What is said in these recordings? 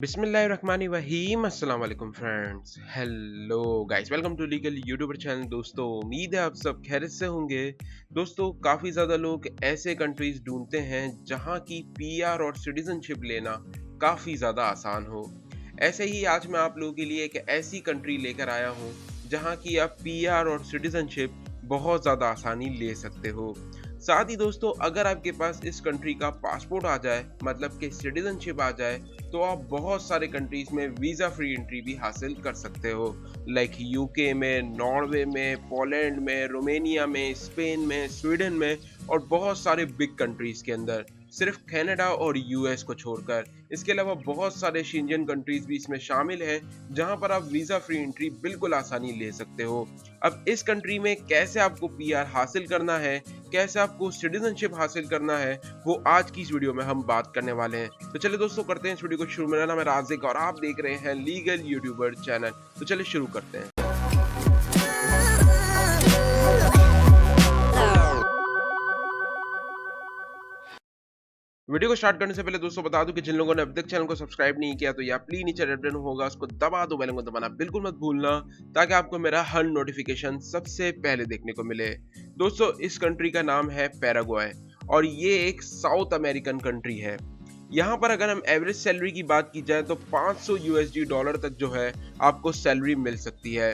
बिस्मिल्लाहिर्रहमानिर्रहीम अस्सलाम वालेकुम friends. Hello guys, welcome to legal youtuber channel. दोस्तों उम्मीद है आप सब खैरियत से होंगे। दोस्तों काफ़ी ज़्यादा लोग ऐसे कंट्रीज ढूंढते हैं जहां की पीआर और सिटीजनशिप लेना काफ़ी ज़्यादा आसान हो। ऐसे ही आज मैं आप लोगों के लिए एक ऐसी कंट्री लेकर आया हूं जहां की आप पीआर और सिटीजनशिप बहुत ज़्यादा आसानी ले सकते हो। साथ ही दोस्तों अगर आपके पास इस कंट्री का पासपोर्ट आ जाए, मतलब कि सिटीजनशिप आ जाए, तो आप बहुत सारे कंट्रीज में वीज़ा फ्री एंट्री भी हासिल कर सकते हो। लाइक यूके में, नॉर्वे में, पोलैंड में, रोमेनिया में, स्पेन में, स्वीडन में और बहुत सारे बिग कंट्रीज के अंदर, सिर्फ कनाडा और यूएस को छोड़कर। इसके अलावा बहुत सारे शेंजन कंट्रीज भी इसमें शामिल हैं जहां पर आप वीज़ा फ्री एंट्री बिल्कुल आसानी ले सकते हो। अब इस कंट्री में कैसे आपको पीआर हासिल करना है, कैसे आपको सिटीजनशिप हासिल करना है, वो आज की इस वीडियो में हम बात करने वाले हैं। तो चलिए दोस्तों करते हैं इस वीडियो को शुरू। मेरा नाम है राजिक और आप देख रहे हैं लीगल यूट्यूबर चैनल। तो चलिए शुरू करते हैं। वीडियो को स्टार्ट करने से पहले दोस्तों बता दूं कि जिन लोगों ने अभी तक चैनल को सब्सक्राइब नहीं किया तो या प्लीज नीचे रेड बटन होगा, उसको दबा दो, बेल को दबाना बिल्कुल मत भूलना ताकि आपको मेरा हर नोटिफिकेशन सबसे पहले देखने को मिले। दोस्तों इस कंट्री का नाम है पैराग्वे और ये एक साउथ अमेरिकन कंट्री है। यहाँ पर अगर हम एवरेज सैलरी की बात की जाए तो 500 यूएसडी डॉलर तक जो है आपको सैलरी मिल सकती है।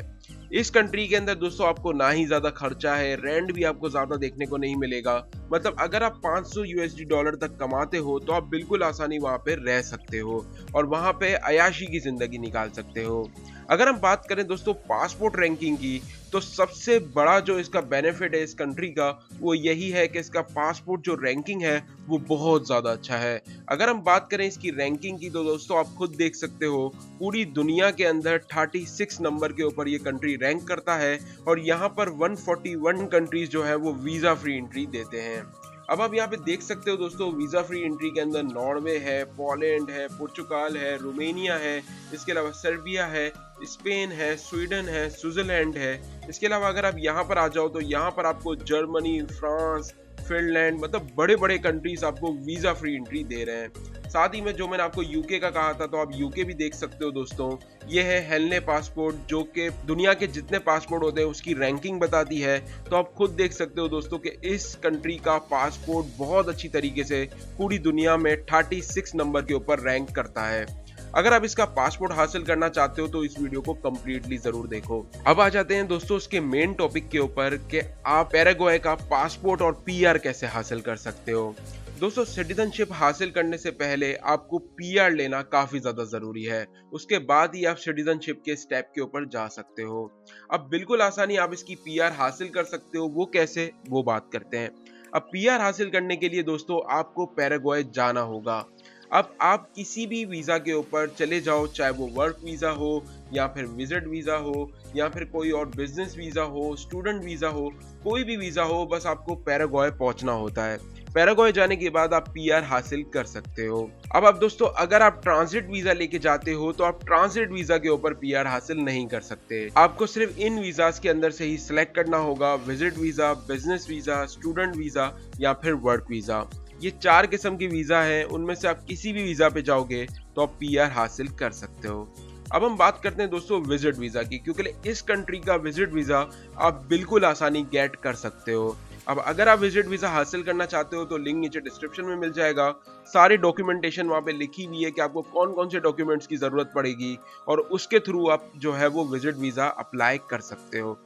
इस कंट्री के अंदर दोस्तों आपको ना ही ज्यादा खर्चा है, रेंट भी आपको ज्यादा देखने को नहीं मिलेगा। मतलब अगर आप 500 यूएसडी डॉलर तक कमाते हो तो आप बिल्कुल आसानी वहां पे रह सकते हो और वहां पे अयाशी की जिंदगी निकाल सकते हो। अगर हम बात करें दोस्तों पासपोर्ट रैंकिंग की, तो सबसे बड़ा जो इसका बेनिफिट है इस कंट्री का वो यही है कि इसका पासपोर्ट जो रैंकिंग है वो बहुत ज़्यादा अच्छा है। अगर हम बात करें इसकी रैंकिंग की तो दोस्तों आप खुद देख सकते हो, पूरी दुनिया के अंदर 36 नंबर के ऊपर ये कंट्री रैंक करता है और यहाँ पर 141 कंट्रीज जो है वो वीज़ा फ्री एंट्री देते हैं। अब आप यहाँ पे देख सकते हो दोस्तों, वीज़ा फ्री एंट्री के अंदर नॉर्वे है, पोलैंड है, पुर्तगाल है, रोमेनिया है, इसके अलावा सर्बिया है, स्पेन है, स्वीडन है, स्विट्जरलैंड है। इसके अलावा अगर आप यहाँ पर आ जाओ तो यहाँ पर आपको जर्मनी, फ्रांस, फिनलैंड, मतलब बड़े बड़े कंट्रीज आपको वीज़ा फ्री एंट्री दे रहे हैं। साथ ही में जो मैंने आपको यूके का कहा था तो आप यूके भी देख सकते हो दोस्तों। ये है हेलने पासपोर्ट जो कि दुनिया के जितने पासपोर्ट होते हैं उसकी रैंकिंग बताती है। तो आप खुद देख सकते हो दोस्तों कि इस कंट्री का पासपोर्ट बहुत अच्छी तरीके से पूरी दुनिया में 36 नंबर के ऊपर रैंक करता है। अगर आप इसका पासपोर्ट हासिल करना चाहते हो तो इस वीडियो को कंप्लीटली जरूर देखो। अब आ जाते हैं दोस्तों उसके मेन टॉपिक के ऊपर कि आप पैराग्वे का पासपोर्ट और पीआर कैसे हासिल कर सकते हो। दोस्तों सिटीजनशिप हासिल करने से पहले आपको पीआर लेना काफी ज्यादा जरूरी है, उसके बाद ही आप सिटीजनशिप के स्टेप के ऊपर जा सकते हो। अब बिल्कुल आसानी आप इसकी पीआर हासिल कर सकते हो, वो कैसे, वो बात करते हैं। अब पीआर हासिल करने के लिए दोस्तों आपको पैराग्वे जाना होगा। अब आप किसी भी वीज़ा के ऊपर चले जाओ, चाहे वो वर्क वीज़ा हो या फिर विजिट वीज़ा हो या फिर कोई और बिजनेस वीज़ा हो, स्टूडेंट वीज़ा हो, कोई भी वीज़ा हो, बस आपको पैराग्वे पहुंचना होता है। पैराग्वे जाने के बाद आप पीआर हासिल कर सकते हो। अब आप दोस्तों अगर आप ट्रांजिट वीज़ा लेके जाते हो तो आप ट्रांजिट वीज़ा के ऊपर पीआर हासिल नहीं कर सकते। आपको सिर्फ इन वीज़ाज के अंदर से ही सिलेक्ट करना होगा, visit visa, business visa, student visa या फिर वर्क वीज़ा। ये 4 किस्म की वीज़ा है, उनमें से आप किसी भी वीज़ा पे जाओगे तो आप पीआर हासिल कर सकते हो। अब हम बात करते हैं दोस्तों विजिट वीज़ा की, क्योंकि इस कंट्री का विजिट वीज़ा आप बिल्कुल आसानी गेट कर सकते हो। अब अगर आप विजिट वीज़ा हासिल करना चाहते हो तो लिंक नीचे डिस्क्रिप्शन में मिल जाएगा। सारी डॉक्यूमेंटेशन वहाँ पे लिखी हुई है कि आपको कौन कौन से डॉक्यूमेंट्स की ज़रूरत पड़ेगी और उसके थ्रू आप जो है वो विजिट वीज़ा अप्लाई कर सकते हो।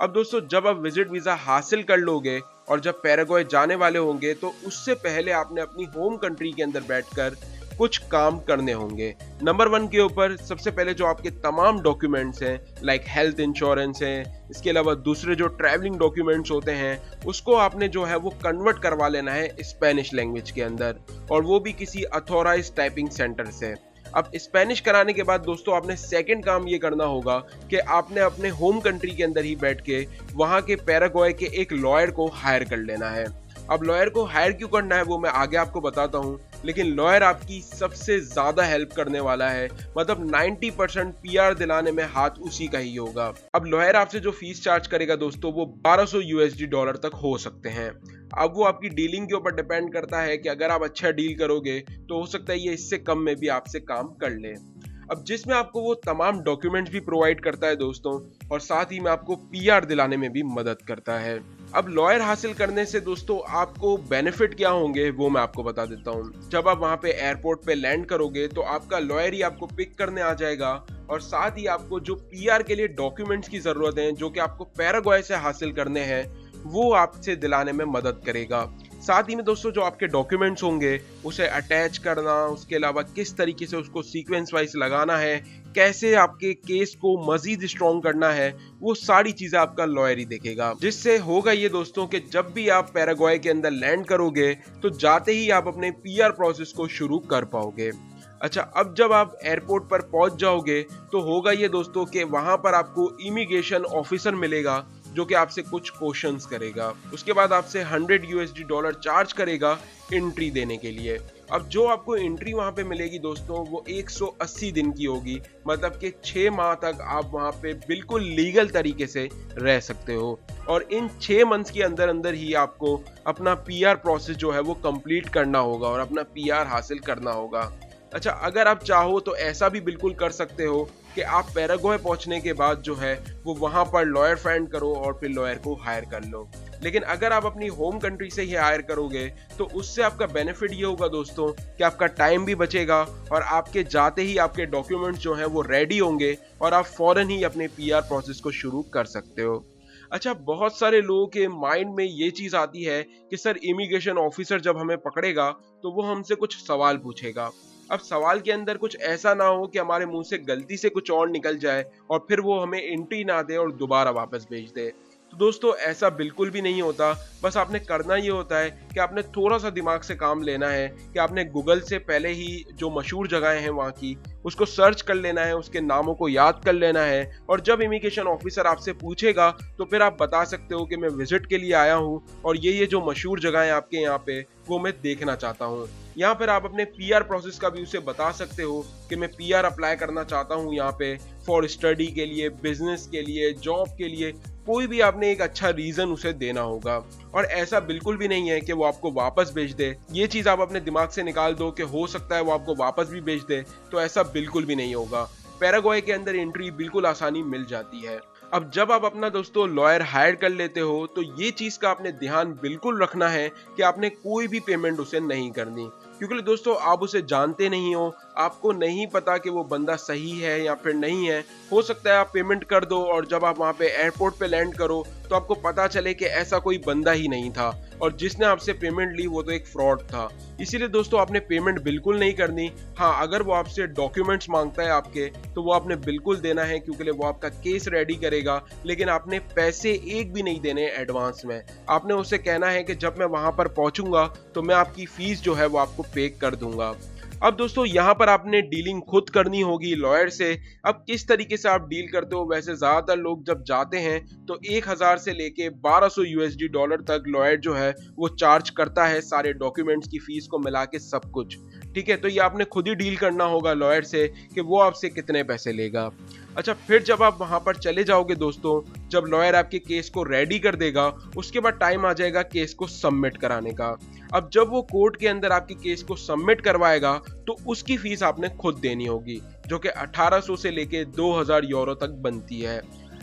अब दोस्तों जब आप विजिट वीज़ा हासिल कर लोगे और जब पैराग्वे जाने वाले होंगे तो उससे पहले आपने अपनी होम कंट्री के अंदर बैठकर कुछ काम करने होंगे। नंबर 1 के ऊपर सबसे पहले जो आपके तमाम डॉक्यूमेंट्स हैं, लाइक हेल्थ इंश्योरेंस है, इसके अलावा दूसरे जो ट्रैवलिंग डॉक्यूमेंट्स होते हैं उसको आपने जो है वो कन्वर्ट करवा लेना है स्पेनिश लैंग्वेज के अंदर, और वो भी किसी अथॉराइज्ड टाइपिंग सेंटर से। अब स्पेनिश कराने के बाद दोस्तों आपने सेकंड काम ये करना होगा कि आपने अपने होम कंट्री के अंदर ही बैठ के वहाँ के पैराग्वे के एक लॉयर को हायर कर लेना है। अब लॉयर को हायर क्यों करना है वो मैं आगे आपको बताता हूँ, लेकिन लॉयर आपकी सबसे ज्यादा हेल्प करने वाला है। मतलब 90% पीआर दिलाने में हाथ उसी का ही होगा। अब लॉयर आपसे जो फीस चार्ज करेगा दोस्तों वो 1200 यूएसडी डॉलर तक हो सकते हैं। अब वो आपकी डीलिंग के ऊपर डिपेंड करता है कि अगर आप अच्छा डील करोगे तो हो सकता है ये इससे कम में भी आपसे काम कर ले। अब जिसमें आपको वो तमाम डॉक्यूमेंट्स भी प्रोवाइड करता है दोस्तों, और साथ ही में आपको पीआर दिलाने में भी मदद करता है। अब लॉयर हासिल करने से दोस्तों आपको बेनिफिट क्या होंगे वो मैं आपको बता देता हूँ। जब आप वहाँ पे एयरपोर्ट पे लैंड करोगे तो आपका लॉयर ही आपको पिक करने आ जाएगा, और साथ ही आपको जो पीआर के लिए डॉक्यूमेंट्स की जरूरत है जो कि आपको पैराग्वे से हासिल करने हैं वो आपसे दिलाने में मदद करेगा। साथ ही में दोस्तों जो आपके डॉक्यूमेंट्स होंगे उसे अटैच करना, उसके अलावा किस तरीके से उसको सीक्वेंस वाइज लगाना है, कैसे आपके केस को मजीद स्ट्रॉन्ग करना है, वो सारी चीजें आपका लॉयर ही देखेगा। जिससे होगा ये दोस्तों कि जब भी आप पैराग्वे के अंदर लैंड करोगे तो जाते ही आप अपने पीआर प्रोसेस को शुरू कर पाओगे। अच्छा, अब जब आप एयरपोर्ट पर पहुंच जाओगे तो होगा ये दोस्तों कि वहां पर आपको इमिग्रेशन ऑफिसर मिलेगा जो कि आपसे कुछ क्वेश्चंस करेगा। उसके बाद आपसे $100 चार्ज करेगा एंट्री देने के लिए। अब जो आपको एंट्री वहां पे मिलेगी दोस्तों वो 180 दिन की होगी, मतलब कि 6 माह तक आप वहां पे बिल्कुल लीगल तरीके से रह सकते हो, और इन 6 मंथ्स के अंदर अंदर ही आपको अपना पीआर प्रोसेस जो है वो कंप्लीट करना होगा और अपना पीआर हासिल करना होगा। अच्छा, अगर आप चाहो तो ऐसा भी बिल्कुल कर सकते हो कि आप पैराग्वे पहुंचने के बाद जो है वो वहां पर लॉयर फाइंड करो और फिर लॉयर को हायर कर लो। लेकिन अगर आप अपनी होम कंट्री से ही हायर करोगे तो उससे आपका बेनिफिट ये होगा दोस्तों कि आपका टाइम भी बचेगा और आपके जाते ही आपके डॉक्यूमेंट्स जो हैं वो रेडी होंगे और आप फौरन ही अपने पीआर प्रोसेस को शुरू कर सकते हो। अच्छा, बहुत सारे लोगों के माइंड में ये चीज आती है कि सर इमिग्रेशन ऑफिसर जब हमें पकड़ेगा तो वो हमसे कुछ सवाल पूछेगा। अब सवाल के अंदर कुछ ऐसा ना हो कि हमारे मुंह से गलती से कुछ और निकल जाए और फिर वो हमें एंट्री ना दे और दोबारा वापस भेज दे। तो दोस्तों ऐसा बिल्कुल भी नहीं होता। बस आपने करना ये होता है कि आपने थोड़ा सा दिमाग से काम लेना है कि आपने गूगल से पहले ही जो मशहूर जगहें हैं वहाँ की उसको सर्च कर लेना है, उसके नामों को याद कर लेना है, और जब इमिग्रेशन ऑफिसर आपसे पूछेगा तो फिर आप बता सकते हो कि मैं विजिट के लिए आया हूँ और ये जो मशहूर जगह है आपके यहाँ पे वो मैं देखना चाहता हूँ। यहाँ पर आप अपने पीआर प्रोसेस का भी उसे बता सकते हो कि मैं पीआर अप्लाई करना चाहता हूँ यहाँ पे फॉर स्टडी के लिए, बिजनेस के लिए, जॉब के लिए। कोई भी आपने एक अच्छा रीजन उसे देना होगा, और ऐसा बिल्कुल भी नहीं है कि वो आपको वापस भेज दे। ये चीज आप अपने दिमाग से निकाल दो कि हो सकता है वो आपको वापस भी भेज दे, तो ऐसा बिल्कुल भी नहीं होगा। पैराग्वे के अंदर एंट्री बिल्कुल आसानी मिल जाती है। अब जब आप अपना दोस्तों लॉयर हायर कर लेते हो तो ये चीज का आपने ध्यान बिल्कुल रखना है कि आपने कोई भी पेमेंट उसे नहीं करनी, क्योंकि दोस्तों आप उसे जानते नहीं हो, आपको नहीं पता कि वो बंदा सही है या फिर नहीं है। हो सकता है आप पेमेंट कर दो और जब आप वहाँ पे एयरपोर्ट पे लैंड करो तो आपको पता चले कि ऐसा कोई बंदा ही नहीं था और जिसने आपसे पेमेंट ली वो तो एक फ्रॉड था। इसीलिए दोस्तों आपने पेमेंट बिल्कुल नहीं करनी। हाँ, अगर वो आपसे डॉक्यूमेंट्स मांगता है आपके तो वो आपने बिल्कुल देना है, क्योंकि वो आपका केस रेडी करेगा, लेकिन आपने पैसे एक भी नहीं देने एडवांस में। आपने उसे कहना है कि जब मैं वहां पर पहुंचूंगा तो मैं आपकी फीस जो है वो आपको पे कर दूंगा। अब दोस्तों यहाँ पर आपने डीलिंग खुद करनी होगी लॉयर से। अब किस तरीके से आप डील करते हो, वैसे ज्यादातर लोग जब जाते हैं तो 1000 से लेके $1200 तक लॉयर जो है वो चार्ज करता है सारे डॉक्यूमेंट्स की फीस को मिला के सब कुछ। ठीक है, तो ये आपने खुद ही डील करना होगा लॉयर से कि वो आपसे कितने पैसे लेगा। अच्छा, फिर जब आप वहां पर चले जाओगे दोस्तों, जब लॉयर आपके केस को रेडी कर देगा उसके बाद टाइम आ जाएगा केस को सबमिट कराने का। अब जब वो कोर्ट के अंदर आपके केस को सबमिट करवाएगा तो उसकी फीस आपने खुद देनी होगी, जो कि 1800 से लेके 2000 यूरो तक बनती है।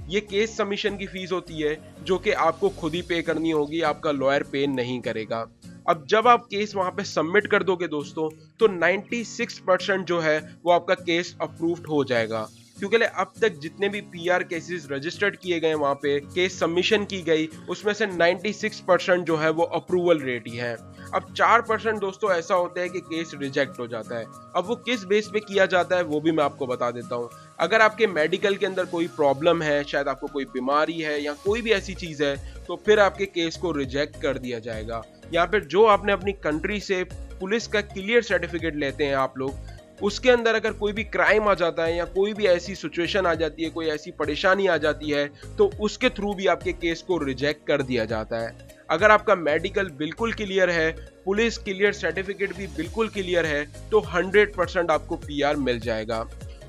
ये केस सबमिशन की फीस होती है जो कि आपको खुद ही पे करनी होगी, आपका लॉयर पे नहीं करेगा। अब जब आप केस वहां पे सबमिट कर दोगे दोस्तों तो 96% जो है वो आपका केस अप्रूव्ड हो जाएगा, क्योंकि अब तक जितने भी पीआर केसेस रजिस्टर्ड किए गए वहां पे केस सबमिशन की गई उसमें से 96% जो है वो अप्रूवल रेट ही है। अब 4% दोस्तों ऐसा होता है कि केस रिजेक्ट हो जाता है। अब वो किस बेस पे किया जाता है वो भी मैं आपको बता देता हूँ। अगर आपके मेडिकल के अंदर कोई प्रॉब्लम है, शायद आपको कोई बीमारी है या कोई भी ऐसी चीज है, तो फिर आपके केस को रिजेक्ट कर दिया जाएगा। या फिर जो आपने अपनी कंट्री से पुलिस का क्लियर सर्टिफिकेट लेते हैं आप लोग, उसके अंदर अगर कोई भी क्राइम आ जाता है या कोई भी ऐसी सिचुएशन आ जाती है, कोई ऐसी परेशानी आ जाती है, तो उसके थ्रू भी आपके केस को रिजेक्ट कर दिया जाता है। अगर आपका मेडिकल बिल्कुल क्लियर है, पुलिस क्लियर सर्टिफिकेट भी बिल्कुल क्लियर है, तो 100% आपको पीआर मिल जाएगा।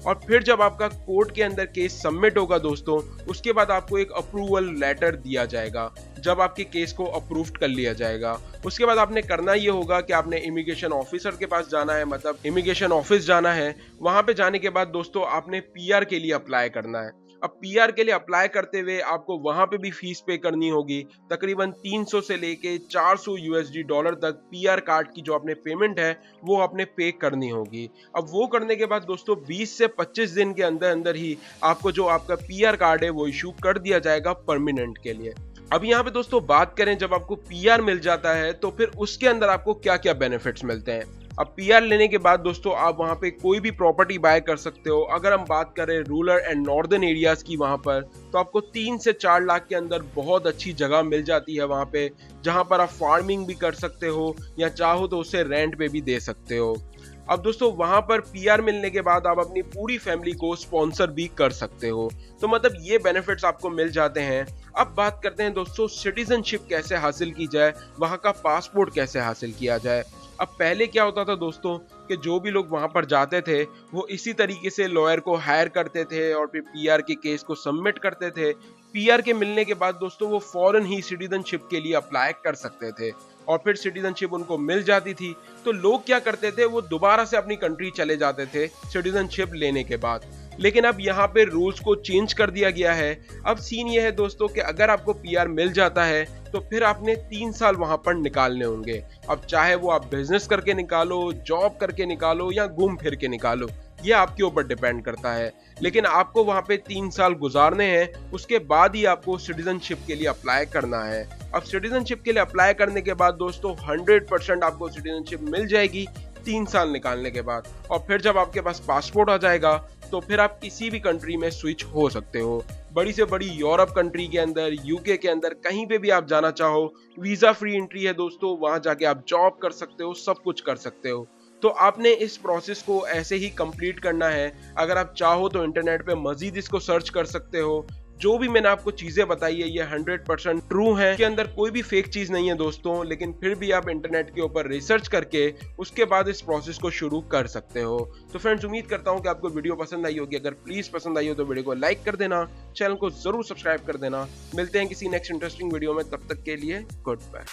और फिर जब आपका कोर्ट के अंदर केस सबमिट होगा दोस्तों, उसके बाद आपको एक अप्रूवल लेटर दिया जाएगा जब आपके केस को अप्रूव्ड कर लिया जाएगा। उसके बाद आपने करना ये होगा कि आपने इमिग्रेशन ऑफिसर के पास जाना है, मतलब इमिग्रेशन ऑफिस जाना है। वहां पे जाने के बाद दोस्तों आपने पीआर के लिए अप्लाई करना है। अब पीआर के लिए अप्लाई करते हुए आपको वहां पे भी फीस पे करनी होगी, तकरीबन 300 से लेके 400 यूएसडी डॉलर तक पीआर कार्ड की जो आपने पेमेंट है वो आपने पे करनी होगी। अब वो करने के बाद दोस्तों 20 से 25 दिन के अंदर अंदर ही आपको जो आपका पीआर कार्ड है वो इशू कर दिया जाएगा परमानेंट के लिए। अब यहाँ पे दोस्तों बात करें, जब आपको पीआर मिल जाता है तो फिर उसके अंदर आपको क्या क्या बेनिफिट्स मिलते हैं। अब पीआर लेने के बाद दोस्तों आप वहां पे कोई भी प्रॉपर्टी बाय कर सकते हो। अगर हम बात करें रूरल एंड नॉर्दर्न एरियाज की, वहां पर तो आपको 3 से 4 लाख के अंदर बहुत अच्छी जगह मिल जाती है वहां पे, जहां पर आप फार्मिंग भी कर सकते हो या चाहो तो उसे रेंट पे भी दे सकते हो। अब दोस्तों वहां पर पीआर मिलने के बाद आप अपनी पूरी फैमिली को स्पॉन्सर भी कर सकते हो। तो मतलब ये बेनिफिट्स आपको मिल जाते हैं। अब बात करते हैं दोस्तों सिटीजनशिप कैसे हासिल की जाए, वहां का पासपोर्ट कैसे हासिल किया जाए। अब पहले क्या होता था दोस्तों कि जो भी लोग वहां पर जाते थे वो इसी तरीके से लॉयर को हायर करते थे और फिर पीआर के केस को सबमिट करते थे। पीआर के मिलने के बाद दोस्तों वो फौरन ही सिटीजनशिप के लिए अप्लाई कर सकते थे और फिर सिटीजनशिप उनको मिल जाती थी। तो लोग क्या करते थे, वो दोबारा से अपनी कंट्री चले जाते थे सिटीजनशिप लेने के बाद। लेकिन अब यहाँ पे रूल्स को चेंज कर दिया गया है। अब सीन ये है दोस्तों कि अगर आपको पीआर मिल जाता है तो फिर आपने 3 साल वहां पर निकालने होंगे। अब चाहे वो आप बिजनेस करके निकालो, जॉब करके निकालो या घूम फिर के निकालो, ये आपके ऊपर डिपेंड करता है। लेकिन आपको वहां पे 3 साल गुजारने हैं, उसके बाद ही आपको सिटीजनशिप के लिए अप्लाई करना है। अब सिटीजनशिप के लिए अप्लाई करने के बाद दोस्तों 100% आपको सिटीजनशिप मिल जाएगी 3 साल निकालने के बाद। और फिर जब आपके पास पासपोर्ट आ जाएगा तो फिर आप किसी भी कंट्री में स्विच हो सकते हो। बड़ी से बड़ी यूरोप कंट्री के अंदर, यूके के अंदर, कहीं पे भी आप जाना चाहो, वीजा फ्री एंट्री है दोस्तों। वहां जाके आप जॉब कर सकते हो, सब कुछ कर सकते हो। तो आपने इस प्रोसेस को ऐसे ही कंप्लीट करना है। अगर आप चाहो तो इंटरनेट पे मजीद इसको सर्च कर सकते हो। जो भी मैंने आपको चीजें बताई है ये 100% ट्रू है, इसके अंदर कोई भी फेक चीज नहीं है दोस्तों। लेकिन फिर भी आप इंटरनेट के ऊपर रिसर्च करके उसके बाद इस प्रोसेस को शुरू कर सकते हो। तो फ्रेंड्स, उम्मीद करता हूं कि आपको वीडियो पसंद आई होगी। अगर प्लीज पसंद आई हो तो वीडियो को लाइक कर देना, चैनल को जरूर सब्सक्राइब कर देना। मिलते हैं किसी नेक्स्ट इंटरेस्टिंग वीडियो में, तब तक के लिए गुड बाय।